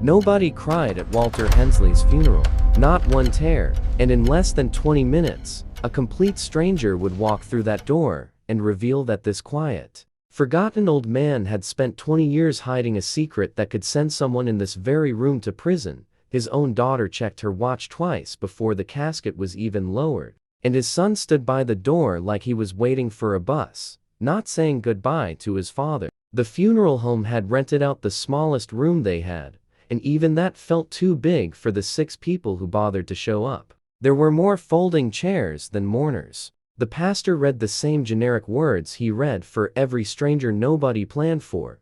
Nobody cried at Walter Hensley's funeral. Not one tear. And in less than 20 minutes, a complete stranger would walk through that door and reveal that this quiet, forgotten old man had spent 20 years hiding a secret that could send someone in this very room to prison. His own daughter checked her watch twice before the casket was even lowered. And his son stood by the door like he was waiting for a bus, not saying goodbye to his father. The funeral home had rented out the smallest room they had, and even that felt too big for the 6 people who bothered to show up. There were more folding chairs than mourners. The pastor read the same generic words he read for every stranger nobody planned for.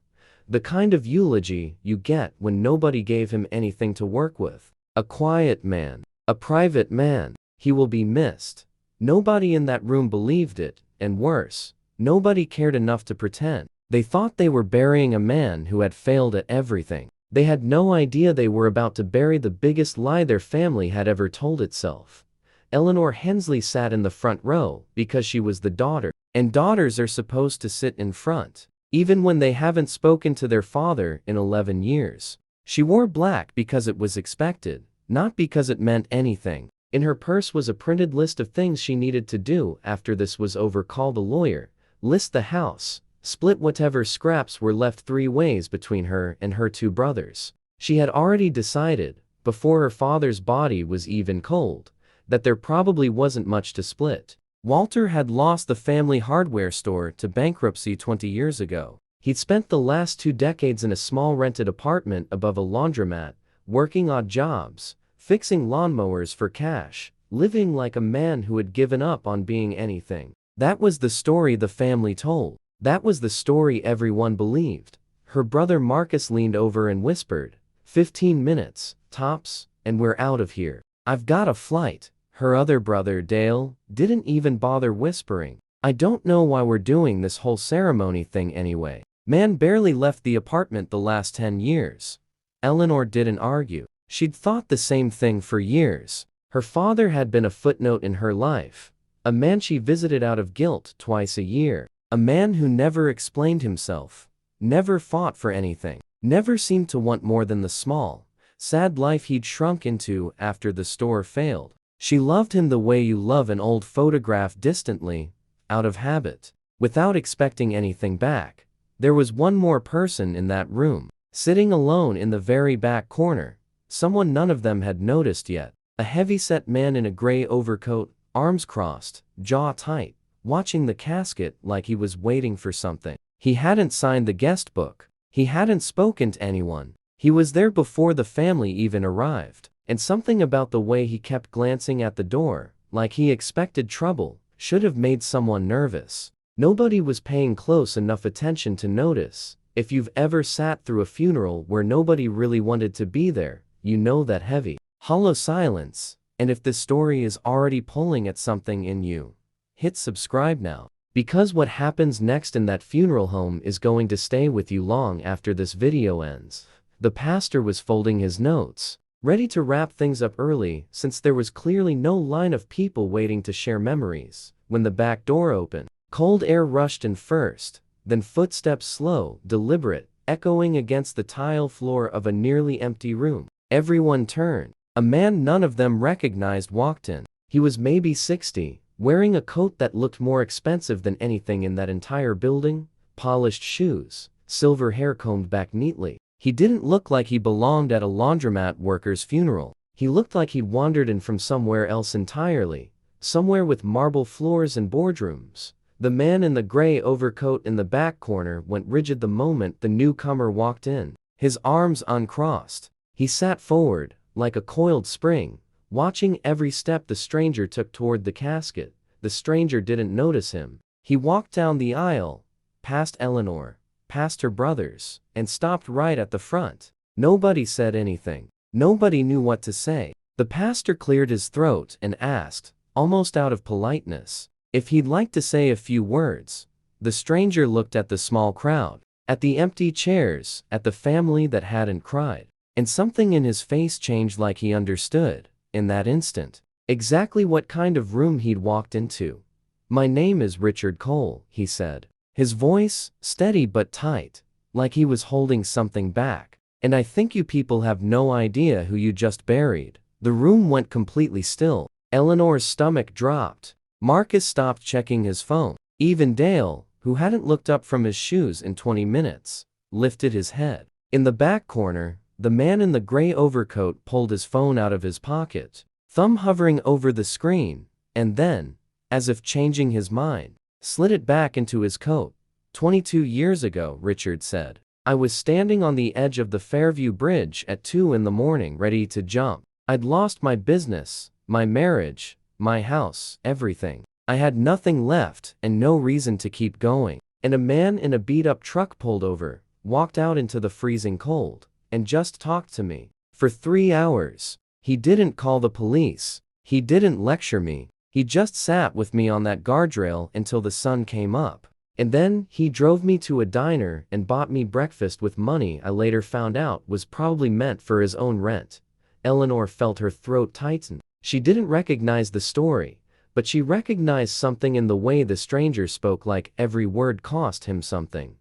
The kind of eulogy you get when nobody gave him anything to work with. A quiet man. A private man. He will be missed. Nobody in that room believed it, and worse, nobody cared enough to pretend. They thought they were burying a man who had failed at everything. They had no idea they were about to bury the biggest lie their family had ever told itself. Eleanor Hensley sat in the front row because she was the daughter, and daughters are supposed to sit in front, even when they haven't spoken to their father in 11 years. She wore black because it was expected, not because it meant anything. In her purse was a printed list of things she needed to do after this was over. Call the lawyer, list the house, split whatever scraps were left 3 ways between her and her 2 brothers. She had already decided, before her father's body was even cold, that there probably wasn't much to split. Walter had lost the family hardware store to bankruptcy 20 years ago. He'd spent the last 2 decades in a small rented apartment above a laundromat, working odd jobs, fixing lawnmowers for cash, living like a man who had given up on being anything. That was the story the family told. That was the story everyone believed. Her brother Marcus leaned over and whispered, 15 minutes, tops, and we're out of here. I've got a flight. Her other brother, Dale, didn't even bother whispering. I don't know why we're doing this whole ceremony thing anyway. Man barely left the apartment the last 10 years. Eleanor didn't argue. She'd thought the same thing for years. Her father had been a footnote in her life. A man she visited out of guilt twice a year. A man who never explained himself, never fought for anything, never seemed to want more than the small, sad life he'd shrunk into after the store failed. She loved him the way you love an old photograph, distantly, out of habit, without expecting anything back. There was one more person in that room, sitting alone in the very back corner, someone none of them had noticed yet. A heavy-set man in a gray overcoat, arms crossed, jaw tight, watching the casket like he was waiting for something. He hadn't signed the guest book. He hadn't spoken to anyone. He was there before the family even arrived. And something about the way he kept glancing at the door, like he expected trouble, should have made someone nervous. Nobody was paying close enough attention to notice. If you've ever sat through a funeral where nobody really wanted to be there, you know that heavy, hollow silence. And if this story is already pulling at something in you, hit subscribe now. Because what happens next in that funeral home is going to stay with you long after this video ends. The pastor was folding his notes, ready to wrap things up early since there was clearly no line of people waiting to share memories, when the back door opened. Cold air rushed in first, then footsteps slow, deliberate, echoing against the tile floor of a nearly empty room. Everyone turned. A man none of them recognized walked in. He was maybe 60, wearing a coat that looked more expensive than anything in that entire building, polished shoes, silver hair combed back neatly. He didn't look like he belonged at a laundromat worker's funeral. He looked like he'd wandered in from somewhere else entirely, somewhere with marble floors and boardrooms. The man in the gray overcoat in the back corner went rigid the moment the newcomer walked in, his arms uncrossed. He sat forward, like a coiled spring, watching every step the stranger took toward the casket. The stranger didn't notice him. He walked down the aisle, past Eleanor, past her brothers, and stopped right at the front. Nobody said anything. Nobody knew what to say. The pastor cleared his throat and asked, almost out of politeness, if he'd like to say a few words. The stranger looked at the small crowd, at the empty chairs, at the family that hadn't cried, and something in his face changed, like he understood, in that instant, exactly what kind of room he'd walked into. My name is Richard Cole, he said. His voice, steady but tight, like he was holding something back. And I think you people have no idea who you just buried." The room went completely still. Eleanor's stomach dropped. Marcus stopped checking his phone. Even Dale, who hadn't looked up from his shoes in 20 minutes, lifted his head. In the back corner, the man in the gray overcoat pulled his phone out of his pocket, thumb hovering over the screen, and then, as if changing his mind, slid it back into his coat. 22 years ago, Richard said. I was standing on the edge of the Fairview Bridge at 2 in the morning, ready to jump. I'd lost my business, my marriage, my house, everything. I had nothing left and no reason to keep going. And a man in a beat-up truck pulled over, walked out into the freezing cold, and just talked to me. For 3 hours. He didn't call the police. He didn't lecture me. He just sat with me on that guardrail until the sun came up. And then he drove me to a diner and bought me breakfast with money I later found out was probably meant for his own rent. Eleanor felt her throat tighten. She didn't recognize the story, but she recognized something in the way the stranger spoke, like every word cost him something.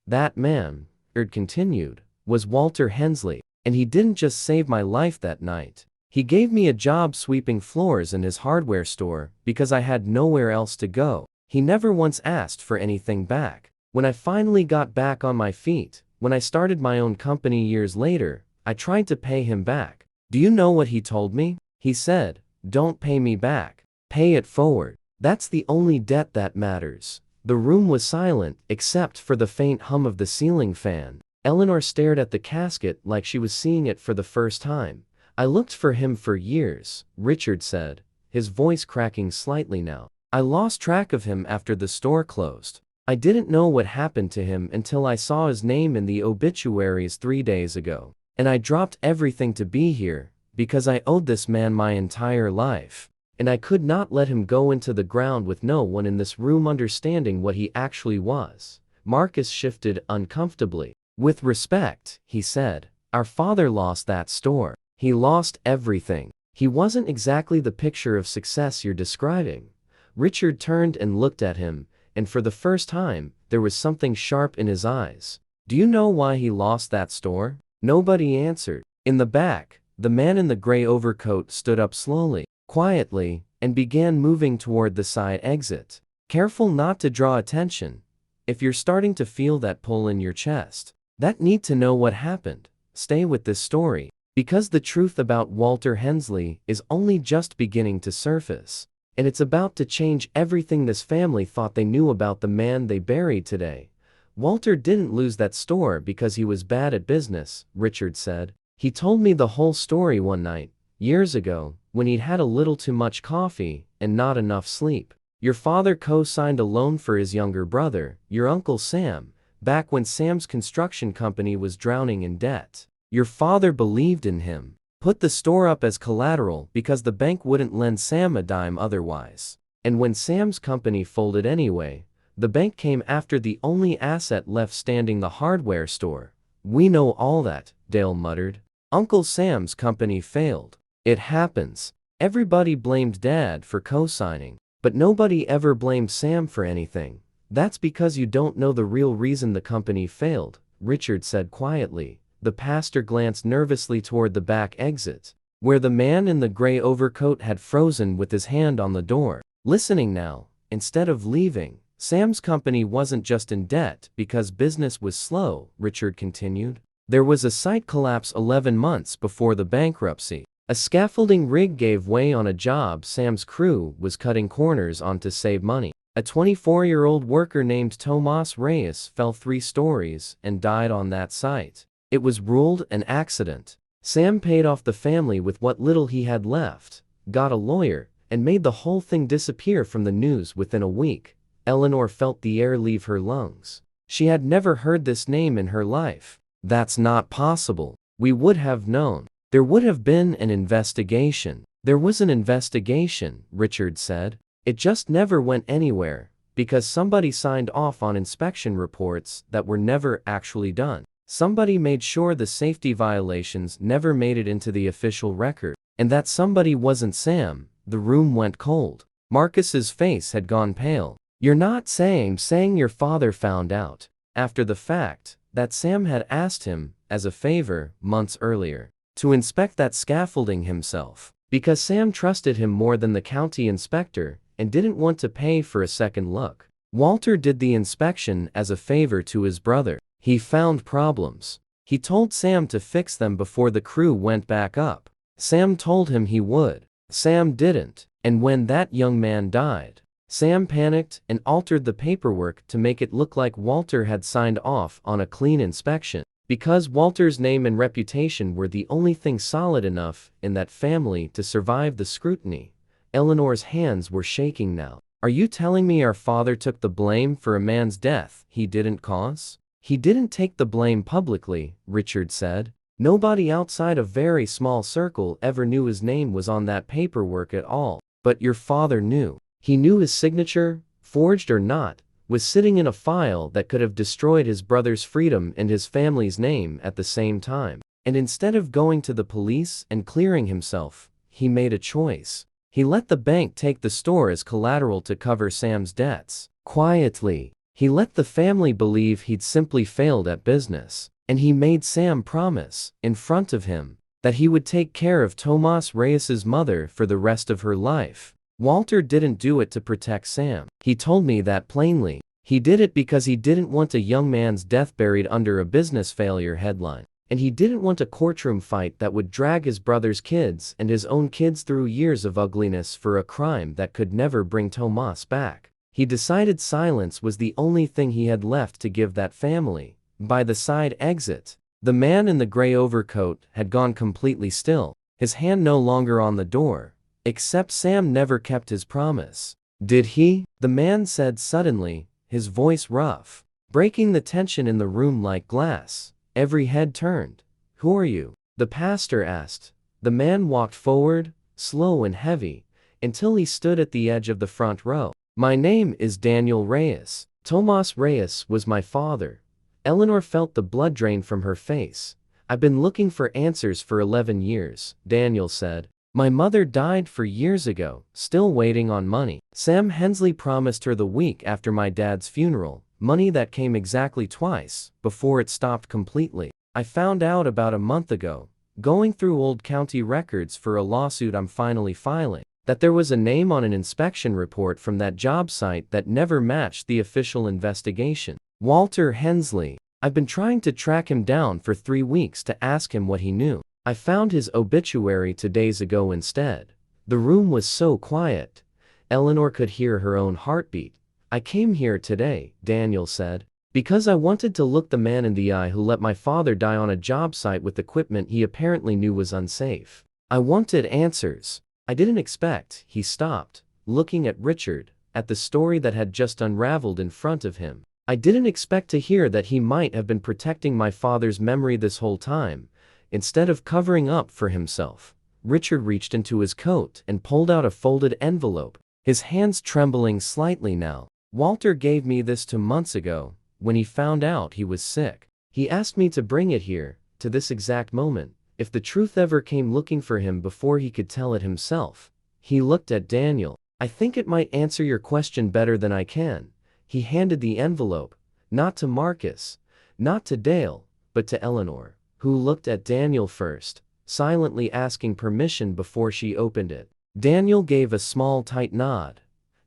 That man, Erd continued, was Walter Hensley, and he didn't just save my life that night. He gave me a job sweeping floors in his hardware store because I had nowhere else to go. He never once asked for anything back. When I finally got back on my feet, when I started my own company years later, I tried to pay him back. Do you know what he told me? He said, "Don't pay me back. Pay it forward. That's the only debt that matters." The room was silent, except for the faint hum of the ceiling fan. Eleanor stared at the casket like she was seeing it for the first time. "I looked for him for years," Richard said, his voice cracking slightly now. "I lost track of him after the store closed. I didn't know what happened to him until I saw his name in the obituaries 3 days ago. And I dropped everything to be here, because I owed this man my entire life. And I could not let him go into the ground with no one in this room understanding what he actually was." Marcus shifted uncomfortably. "With respect," he said, "our father lost that store. He lost everything. He wasn't exactly the picture of success you're describing." Richard turned and looked at him, and for the first time, there was something sharp in his eyes. "Do you know why he lost that store?" Nobody answered. In the back, the man in the gray overcoat stood up slowly, quietly, and began moving toward the side exit. "Careful not to draw attention. If you're starting to feel that pull in your chest, that need to know what happened, stay with this story, because the truth about Walter Hensley is only just beginning to surface. And it's about to change everything this family thought they knew about the man they buried today." "Walter didn't lose that store because he was bad at business," Richard said. "He told me the whole story one night, years ago, when he'd had a little too much coffee and not enough sleep. Your father co-signed a loan for his younger brother, your Uncle Sam, back when Sam's construction company was drowning in debt. Your father believed in him, put the store up as collateral because the bank wouldn't lend Sam a dime otherwise. And when Sam's company folded anyway, the bank came after the only asset left standing, the hardware store." "We know all that," Dale muttered. "Uncle Sam's company failed. It happens. Everybody blamed Dad for co-signing, but nobody ever blamed Sam for anything. That's because you don't know the real reason the company failed," Richard said quietly. The pastor glanced nervously toward the back exit, where the man in the gray overcoat had frozen with his hand on the door, listening now, instead of leaving. "Sam's company wasn't just in debt because business was slow," Richard continued. "There was a site collapse 11 months before the bankruptcy. A scaffolding rig gave way on a job Sam's crew was cutting corners on to save money. A 24-year-old worker named Tomas Reyes fell 3 stories and died on that site. It was ruled an accident. Sam paid off the family with what little he had left, got a lawyer, and made the whole thing disappear from the news within a week." Eleanor felt the air leave her lungs. She had never heard this name in her life. "That's not possible. We would have known. There would have been an investigation." "There was an investigation," Richard said. "It just never went anywhere, because somebody signed off on inspection reports that were never actually done. Somebody made sure the safety violations never made it into the official record. And that somebody wasn't Sam." The room went cold. Marcus's face had gone pale. "You're not saying your father found out after the fact that Sam had asked him, as a favor, months earlier, to inspect that scaffolding himself, because Sam trusted him more than the county inspector and didn't want to pay for a second look. Walter did the inspection as a favor to his brother. He found problems. He told Sam to fix them before the crew went back up. Sam told him he would. Sam didn't, and when that young man died, Sam panicked and altered the paperwork to make it look like Walter had signed off on a clean inspection. Because Walter's name and reputation were the only thing solid enough in that family to survive the scrutiny. Eleanor's hands were shaking now. Are you telling me our father took the blame for a man's death he didn't cause? He didn't take the blame publicly, Richard said. Nobody outside a very small circle ever knew his name was on that paperwork at all. But your father knew. He knew his signature, forged or not, was sitting in a file that could have destroyed his brother's freedom and his family's name at the same time. And instead of going to the police and clearing himself, he made a choice. He let the bank take the store as collateral to cover Sam's debts. Quietly, he let the family believe he'd simply failed at business. And he made Sam promise, in front of him, that he would take care of Tomas Reyes's mother for the rest of her life. Walter didn't do it to protect Sam. He told me that plainly. He did it because he didn't want a young man's death buried under a business failure headline. And he didn't want a courtroom fight that would drag his brother's kids and his own kids through years of ugliness for a crime that could never bring Tomas back. He decided silence was the only thing he had left to give that family. By the side exit, the man in the gray overcoat had gone completely still, his hand no longer on the door. Except Sam never kept his promise. Did he? The man said suddenly, his voice rough, breaking the tension in the room like glass. Every head turned. Who are you? The pastor asked. The man walked forward, slow and heavy, until he stood at the edge of the front row. My name is Daniel Reyes. Tomas Reyes was my father. Eleanor felt the blood drain from her face. I've been looking for answers for 11 years, Daniel said. My mother died 4 years ago, still waiting on money. Sam Hensley promised her the week after my dad's funeral, money that came exactly twice, before it stopped completely. I found out about a month ago, going through old county records for a lawsuit I'm finally filing, that there was a name on an inspection report from that job site that never matched the official investigation. Walter Hensley. I've been trying to track him down for 3 weeks to ask him what he knew. I found his obituary 2 days ago instead. The room was so quiet. Eleanor could hear her own heartbeat. I came here today, Daniel said, because I wanted to look the man in the eye who let my father die on a job site with equipment he apparently knew was unsafe. I wanted answers. I didn't expect. He stopped, looking at Richard, at the story that had just unraveled in front of him. I didn't expect to hear that he might have been protecting my father's memory this whole time, instead of covering up for himself. Richard reached into his coat and pulled out a folded envelope, his hands trembling slightly now. Walter gave me this 2 months ago, when he found out he was sick. He asked me to bring it here, to this exact moment, if the truth ever came looking for him before he could tell it himself. He looked at Daniel. I think it might answer your question better than I can. He handed the envelope, not to Marcus, not to Dale, but to Eleanor, who looked at Daniel first, silently asking permission before she opened it. Daniel gave a small tight nod.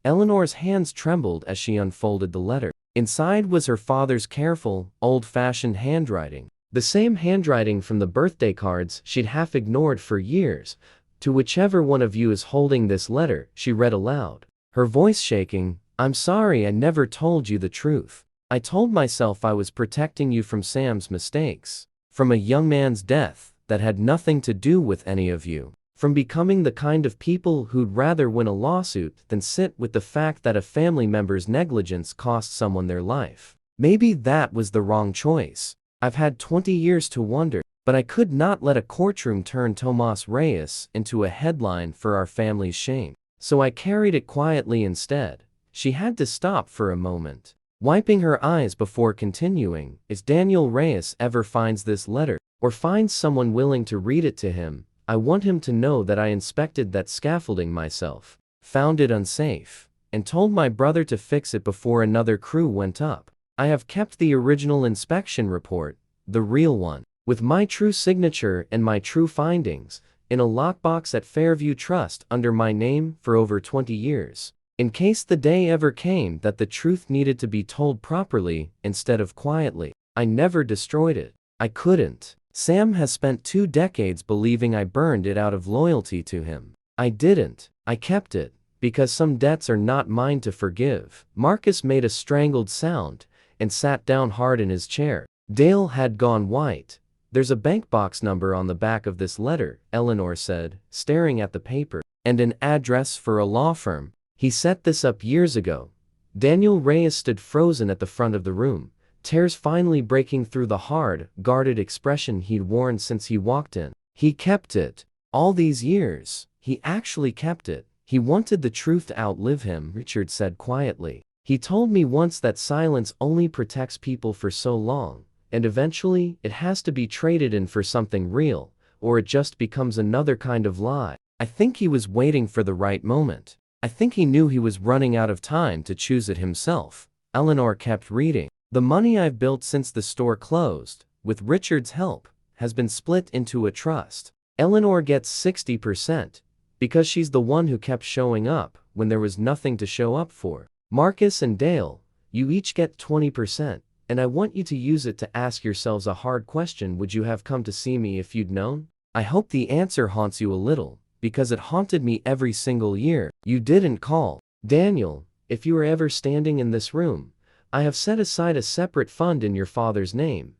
Eleanor's hands trembled as she unfolded the letter. Inside was her father's careful, old-fashioned handwriting, the same handwriting from the birthday cards she'd half ignored for years. To whichever one of you is holding this letter, she read aloud, her voice shaking. I'm sorry I never told you the truth. I told myself I was protecting you from Sam's mistakes, from a young man's death that had nothing to do with any of you, from becoming the kind of people who'd rather win a lawsuit than sit with the fact that a family member's negligence cost someone their life. Maybe that was the wrong choice. I've had 20 years to wonder, but I could not let a courtroom turn Tomas Reyes into a headline for our family's shame. So I carried it quietly instead. She had to stop for a moment, wiping her eyes before continuing. If Daniel Reyes ever finds this letter, or finds someone willing to read it to him, I want him to know that I inspected that scaffolding myself, found it unsafe, and told my brother to fix it before another crew went up. I have kept the original inspection report, the real one, with my true signature and my true findings, in a lockbox at Fairview Trust under my name for over 20 years. In case the day ever came that the truth needed to be told properly instead of quietly. I never destroyed it. I couldn't. Sam has spent 2 decades believing I burned it out of loyalty to him. I didn't. I kept it, because some debts are not mine to forgive. Marcus made a strangled sound and sat down hard in his chair. Dale had gone white. There's a bank box number on the back of this letter, Eleanor said, staring at the paper, and an address for a law firm. He set this up years ago. Daniel Reyes stood frozen at the front of the room, tears finally breaking through the hard, guarded expression he'd worn since he walked in. He kept it. All these years, he actually kept it. He wanted the truth to outlive him, Richard said quietly. He told me once that silence only protects people for so long, and eventually it has to be traded in for something real, or it just becomes another kind of lie. I think he was waiting for the right moment. I think he knew he was running out of time to choose it himself. Eleanor kept reading. The money I've built since the store closed, with Richard's help, has been split into a trust. Eleanor gets 60%, because she's the one who kept showing up when there was nothing to show up for. Marcus and Dale, you each get 20%, and I want you to use it to ask yourselves a hard question. Would you have come to see me if you'd known? I hope the answer haunts you a little, because it haunted me every single year. You didn't call. Daniel, if you are ever standing in this room, I have set aside a separate fund in your father's name,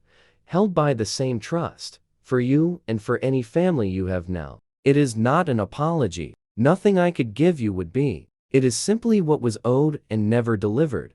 held by the same trust, for you and for any family you have now. It is not an apology. Nothing I could give you would be. It is simply what was owed and never delivered.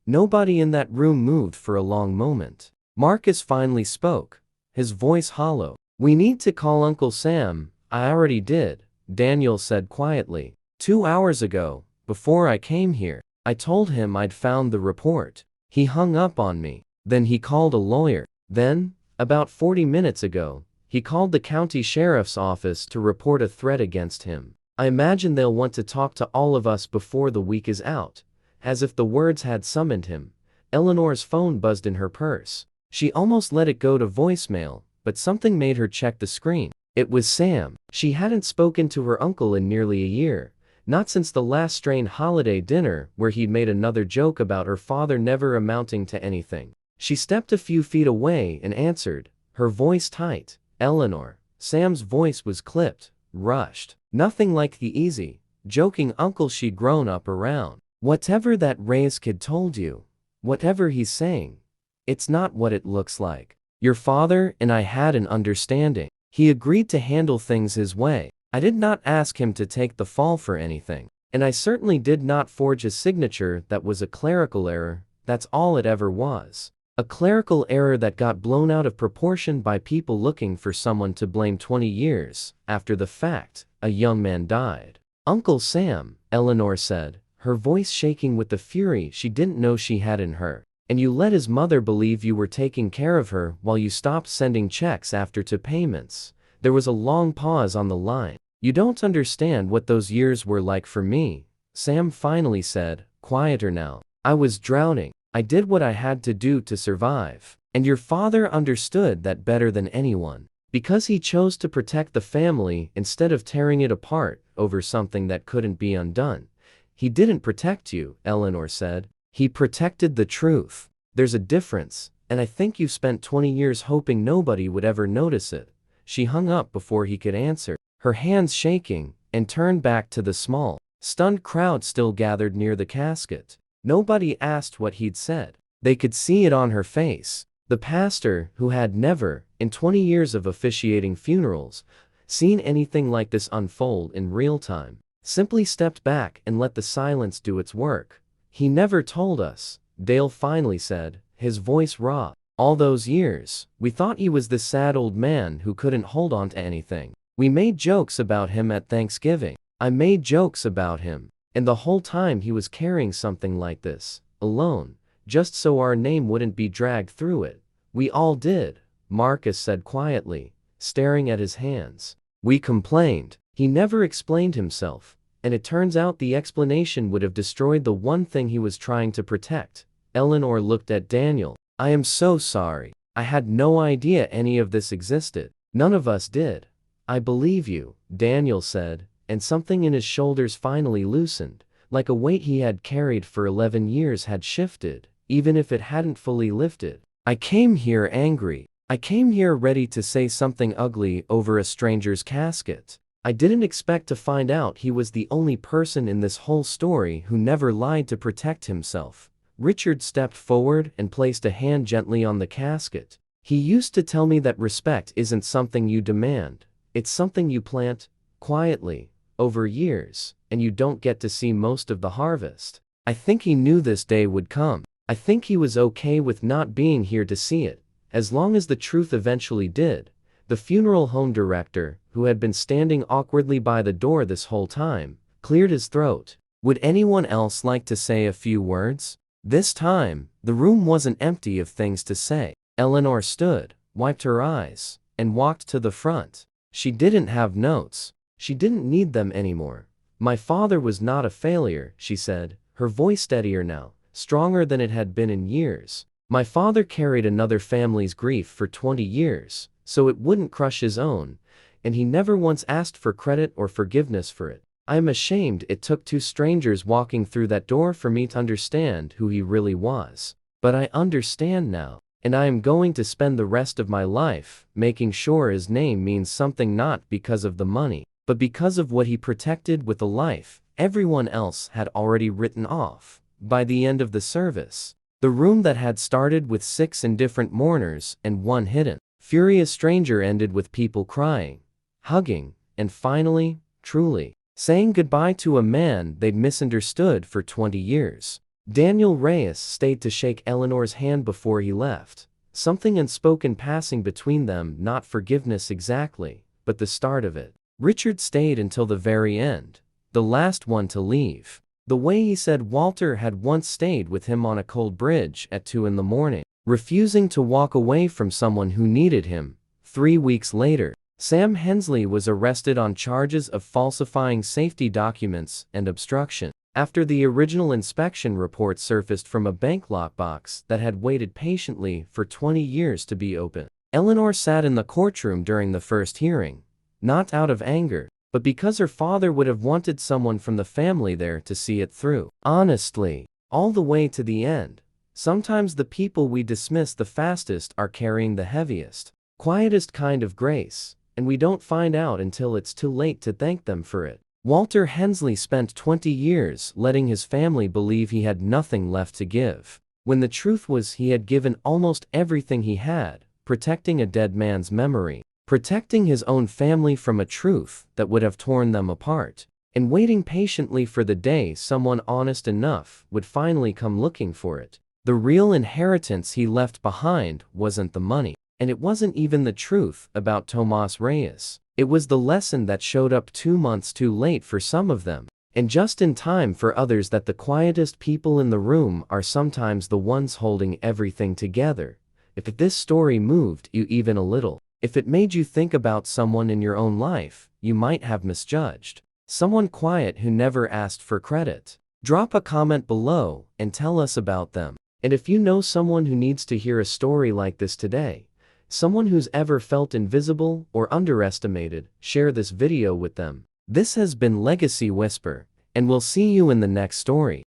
Nobody in that room moved for a long moment. Marcus finally spoke, his voice hollow. We need to call Uncle Sam. I already did, Daniel said quietly. 2 hours ago, before I came here, I told him I'd found the report. He hung up on me. Then he called a lawyer. Then, about 40 minutes ago, he called the county sheriff's office to report a threat against him. I imagine they'll want to talk to all of us before the week is out. As if the words had summoned him, Eleanor's phone buzzed in her purse. She almost let it go to voicemail, but something made her check the screen. It was Sam. She hadn't spoken to her uncle in nearly a year. Not since the last strained holiday dinner where he'd made another joke about her father never amounting to anything. She stepped a few feet away and answered, her voice tight. Eleanor. Sam's voice was clipped, rushed. Nothing like the easy, joking uncle she'd grown up around. Whatever that Reyes kid told you, whatever he's saying, it's not what it looks like. Your father and I had an understanding. He agreed to handle things his way. I did not ask him to take the fall for anything, and I certainly did not forge a signature that was a clerical error. That's all it ever was. A clerical error that got blown out of proportion by people looking for someone to blame 20 years after the fact. A young man died. Uncle Sam, Eleanor said, her voice shaking with the fury she didn't know she had in her. And you let his mother believe you were taking care of her while you stopped sending checks after 2 payments. There was a long pause on the line. You don't understand what those years were like for me, Sam finally said, quieter now. I was drowning. I did what I had to do to survive. And your father understood that better than anyone. Because he chose to protect the family instead of tearing it apart over something that couldn't be undone. He didn't protect you, Eleanor said. He protected the truth. There's a difference, and I think you spent 20 years hoping nobody would ever notice it. She hung up before he could answer, her hands shaking, and turned back to the small, stunned crowd still gathered near the casket. Nobody asked what he'd said. They could see it on her face. The pastor, who had never, in 20 years of officiating funerals, seen anything like this unfold in real time, simply stepped back and let the silence do its work. He never told us, Dale finally said, his voice raw. All those years, we thought he was this sad old man who couldn't hold on to anything. We made jokes about him at Thanksgiving. I made jokes about him. And the whole time he was carrying something like this, alone, just so our name wouldn't be dragged through it. We all did, Marcus said quietly, staring at his hands. We complained. He never explained himself, and it turns out the explanation would have destroyed the one thing he was trying to protect, Eleanor looked at Daniel. I am so sorry. I had no idea any of this existed. None of us did. I believe you, Daniel said, and something in his shoulders finally loosened, like a weight he had carried for 11 years had shifted, even if it hadn't fully lifted. I came here angry. I came here ready to say something ugly over a stranger's casket. I didn't expect to find out he was the only person in this whole story who never lied to protect himself. Richard stepped forward and placed a hand gently on the casket. He used to tell me that respect isn't something you demand. It's something you plant, quietly, over years, and you don't get to see most of the harvest. I think he knew this day would come. I think he was okay with not being here to see it, as long as the truth eventually did. The funeral home director, who had been standing awkwardly by the door this whole time, cleared his throat. Would anyone else like to say a few words? This time, the room wasn't empty of things to say. Eleanor stood, wiped her eyes, and walked to the front. She didn't have notes. She didn't need them anymore. My father was not a failure, she said, her voice steadier now, stronger than it had been in years. My father carried another family's grief for 20 years, so it wouldn't crush his own, and he never once asked for credit or forgiveness for it. I am ashamed it took two strangers walking through that door for me to understand who he really was. But I understand now, and I am going to spend the rest of my life making sure his name means something, not because of the money, but because of what he protected with a life everyone else had already written off. By the end of the service, the room that had started with 6 indifferent mourners and 1 hidden, furious stranger ended with people crying, hugging, and finally, truly, saying goodbye to a man they'd misunderstood for 20 years. Daniel Reyes stayed to shake Eleanor's hand before he left, something unspoken passing between them, not forgiveness exactly, but the start of it. Richard stayed until the very end, the last one to leave. The way he said Walter had once stayed with him on a cold bridge at 2 in the morning, refusing to walk away from someone who needed him. 3 weeks later, Sam Hensley was arrested on charges of falsifying safety documents and obstruction, after the original inspection report surfaced from a bank lockbox that had waited patiently for 20 years to be opened. Eleanor sat in the courtroom during the first hearing, not out of anger, but because her father would have wanted someone from the family there to see it through. Honestly, all the way to the end. Sometimes the people we dismiss the fastest are carrying the heaviest, quietest kind of grace, and we don't find out until it's too late to thank them for it. Walter Hensley spent 20 years letting his family believe he had nothing left to give, when the truth was he had given almost everything he had, protecting a dead man's memory, protecting his own family from a truth that would have torn them apart, and waiting patiently for the day someone honest enough would finally come looking for it. The real inheritance he left behind wasn't the money, and it wasn't even the truth about Tomas Reyes. It was the lesson that showed up 2 months too late for some of them, and just in time for others, that the quietest people in the room are sometimes the ones holding everything together. If this story moved you even a little, if it made you think about someone in your own life you might have misjudged, someone quiet who never asked for credit, drop a comment below and tell us about them. And if you know someone who needs to hear a story like this today, someone who's ever felt invisible or underestimated, share this video with them. This has been Legacy Whisper, and we'll see you in the next story.